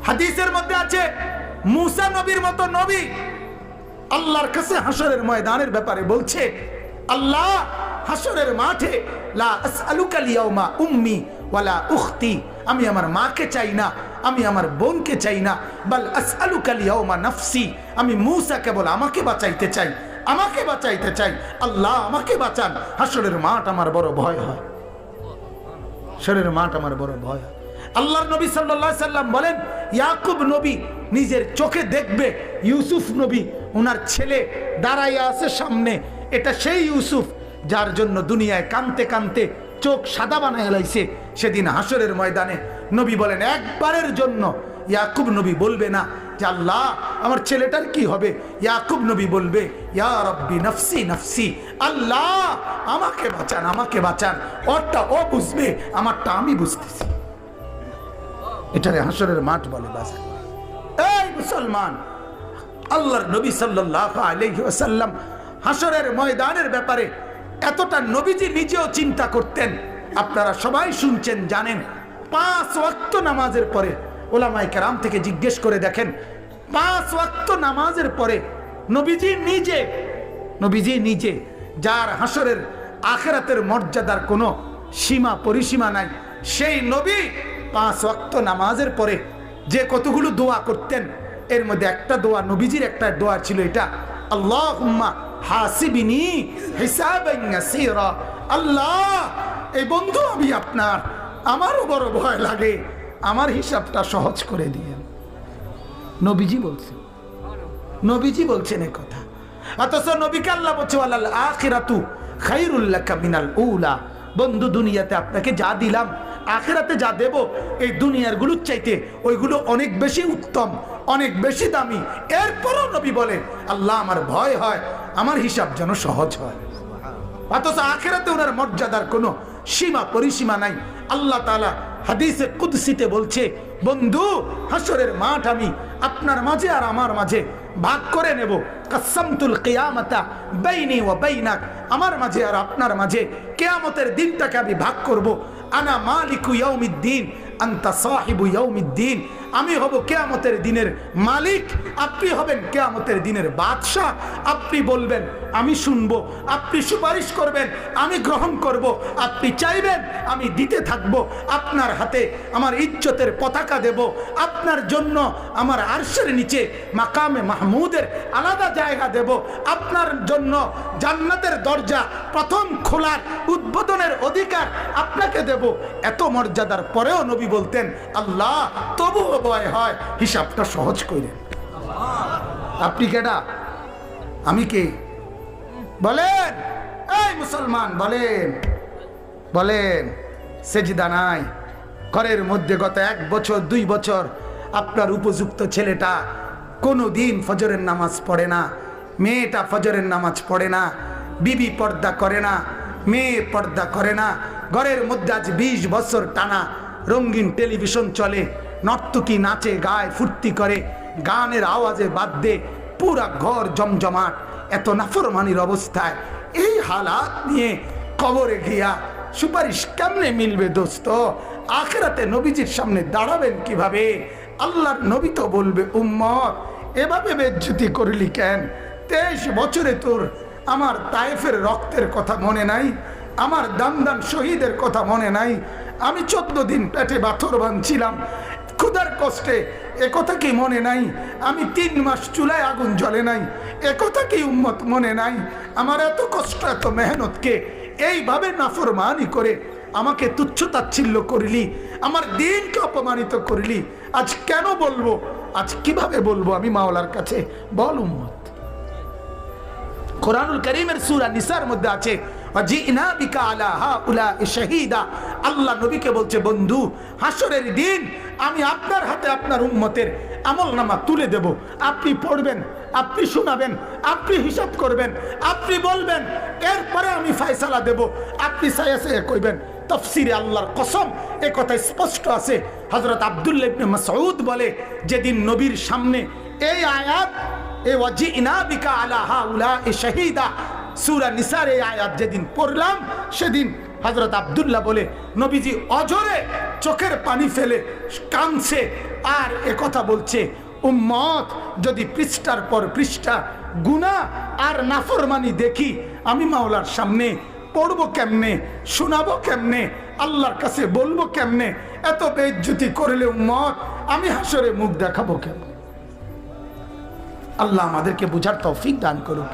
হাদিসের মধ্যে আছে মুসা নবীর মতো নবী আল্লাহর কাছে হাসরের ময়দানের ব্যাপারে বলছে, আল্লাহ হাসরের মাঠে লা আসআলুকা লিয়াউমা উম্মি ওয়ালা উখতি, আমি আমার মাকে চাই না, আমি আমার বোনকে চাই না, বাল আসআলুকা লিয়াউমা নাফসি, আমি মুসা কেবল আমাকে বাঁচাইতে চাই, আমাকে বাঁচাইতে চাই। আল্লাহ আমাকে বাঁচান। হাসরের মাঠ আমার বড় ভয় হয়, হাসরের মাঠ আমার বড় ভয় হয়। আল্লাহর নবী সাল্লাল্লাহু আলাইহি সাল্লাম বলেন, ইয়াকুব নবী নিজের চোখে দেখবে ইউসুফ নবী ওনার ছেলে দাঁড়াইয়া আছে সামনে, এটা সেই ইউসুফ যার জন্য দুনিয়ায় কানতে কানতে চোখ সাদা বানায় লাইছে। সেদিন হাসরের ময়দানে নবী বলেন, একবারের জন্য ইয়াকুব নবী বলবে না যে আল্লাহ আমার ছেলেটার কি হবে, ইয়াকুব নবী বলবে, ইয়া রব্বি নফসি নফসি, আল্লাহ আমাকে বাঁচান, আমাকে বাঁচান। ওরটা ও বুঝবে, আমারটা আমি বুঝতেছি। এটারে হাসরের মাঠ বলে। বাজার এই মুসলমান, আল্লাহর নবী সাল্লাল্লাহু আলাইহি ওয়াসাল্লাম হাসরের ময়দানের ব্যাপারে এতটা নবীজি নিজেও চিন্তা করতেন। আপনারা সবাই শুনছেন, জানেন, 5 ওয়াক্ত নামাজের পরে ওলামায়ে কেরাম থেকে জিজ্ঞেস করে দেখেন, 5 ওয়াক্ত নামাজের পরে নবীজি নিজে যার হাসরের আখিরাতের মর্যাদার কোনো সীমা পরিসীমা নাই, সেই নবী 5 ওয়াক্ত নামাজের পরে যে কতগুলো দোয়া করতেন, এর মধ্যে একটা দোয়া, নবীজির একটা দোয়া ছিল এটা, আল্লাহুম্মা হাসিবিনি হিসাবান ইয়াসীরা, আল্লাহ এই বন্ধু আমি আপনার, আমারও বড় ভয় লাগে, আমার হিসাবটা সহজ করে দিয়েন। নবীজি বলছেন এই কথা। অথচ নবীকে আল্লাহ বলছে, ওয়ালাল আখিরাতু খায়রুল লাকা মিনাল উলা, বন্ধু দুনিয়াতে আপনাকে যা দিলাম, আখিরাতে যা দেব, এই দুনিয়ার গুলোর চাইতে ওইগুলো অনেক বেশি উত্তম, অনেক বেশি দামি। এরপরও নবী বলেন, আল্লাহ আমার ভয় হয় আমার হিসাব যেন সহজ হয়। অথচ আখিরাতে ওনার মর্যাদার কোনো সীমা পরিসীমা নাই। আল্লাহ তাআলা হাদিসে কুদসিতে বলছে, বন্ধু হাসরের মাঠ আমি আপনার মাঝে আর আমার মাঝে ভাগ করে নেব, কাসামতুল কিয়ামাতা বাইনি ওয়া বাইনাক, আমার মাঝে আর আপনার মাঝে কিয়ামতের দিনটাকে আমি ভাগ করব। আনা মালিকু ইয়াউমিদ্দিন আনতা সাহিবু ইয়াউমিদ্দিন, আমি হব কিয়ামতের দিনের মালিক, আপনি হবেন কিয়ামতের দিনের বাদশা। আপনি বলবেন আমি শুনবো, আপনি সুপারিশ করবেন আমি গ্রহণ করব, আপনি চাইবেন আমি দিতে থাকব, আপনার হাতে আমার ইজ্জতের পতাকা দেব, আপনার জন্য আমার আরশের নিচে মাকামে মাহমুদের আলাদা জায়গা দেব, আপনার জন্য জান্নাতের দরজা প্রথম খোলার উদ্বোধনের অধিকার আপনাকে দেব। এত মর্যাদার পরেও নবী বলতেন, আল্লাহ তবুও ভয় হয় হিসাবটা সহজ করে। আপনি কেডা, আমি কে? বলেন এই মুসলমান, বলেন সেজদা নাই ঘরের মধ্যে গত 1 বছর 2 বছর আপনার উপযুক্ত ছেলেটা কোনো দিন ফজরের নামাজ পড়ে না, মেয়েটা ফজরের নামাজ পড়ে না, বিবি পর্দা করে না, মেয়ে পর্দা করে না, ঘরের মধ্যে আজ 20 বছর টানা রঙিন টেলিভিশন চলে, নর্তকী নাচে গায় ফুর্তি করে, গানের আওয়াজে বাদ্যে পুরা ঘর জমজমাট, এত নাফরমানির অবস্থায় এই হালাত নিয়ে কবরে গিয়া সুপারিশ কেমনে মিলবে দোস্ত? আখিরাতে নবীজির সামনে দাঁড়াবেন কিভাবে? আল্লাহর নবী তো বলবে, উম্মত এভাবে বেজ্জতি করলি কেন? 23 বছরে তোর আমার তায়েফের রক্তের কথা মনে নাই? আমার দামদান শহীদের কথা মনে নাই? আমি 14 দিন পেটে পাথর বাঁধছিলাম ক্ষুধার কষ্টে, একথা কি মনে নাই? আমি 3 মাস চুলায় আগুন জ্বলে নাই, একথা কি উম্মত মনে নাই? আমার এত কষ্ট এত মেহনতকে এইভাবে নাফরমানি করে আমাকে তুচ্ছ তাচ্ছিল্য করলি, আমার দিনকে অপমানিত করলি, আজ কেন বলবো? আজ কিভাবে বলবো আমি মাওলার কাছে? বল উম্মত। কোরআনুল কারীমের সূরা নিসার মধ্যে আছে, ওয়াজিনা বিকা আলা হাউলাই শাহীদা, আল্লাহ নবীকে বলছে, বন্ধু হাসরের দিন আমি আপনার হাতে আপনার উম্মতের আমলনামা তুলে দেব, আপনি পড়বেন, আপনি শোনাবেন, আপনি হিসাব করবেন, আপনি বলবেন, এরপরে আমি ফয়সালা দেব। আপনি সায়া সায়া কইবেন। তাফসীরে আল্লাহর কসম এই কথা স্পষ্ট আছে। হযরত আব্দুল্লাহ ইবনে মাসউদ বলে, যেদিন নবীর সামনে এই আয়াত, এই ওয়াজিনা বিকা আলা হাউলাই শাহীদা, সূরা নিসার এই আয়াত যেদিন পড়লাম, সেদিন হযরত আব্দুল্লাহ বলে নবীজি অঝরে চোখের পানি ফেলে কাঁদছে আর কথা বলছে, উম্মত যদি পৃষ্ঠার পর পৃষ্ঠা গুনাহ আর নাফরমানি দেখি, আমি মাওলার সামনে পড়বো কেমনে, শোনাবো কেমনে, আল্লাহর কাছে বলবো কেমনে? এত বেইজ্জতি করলে উম্মত আমি হাসরে মুখ দেখাবো কেমন? আল্লাহ আমাদেরকে বুঝার তৌফিক দান করুক।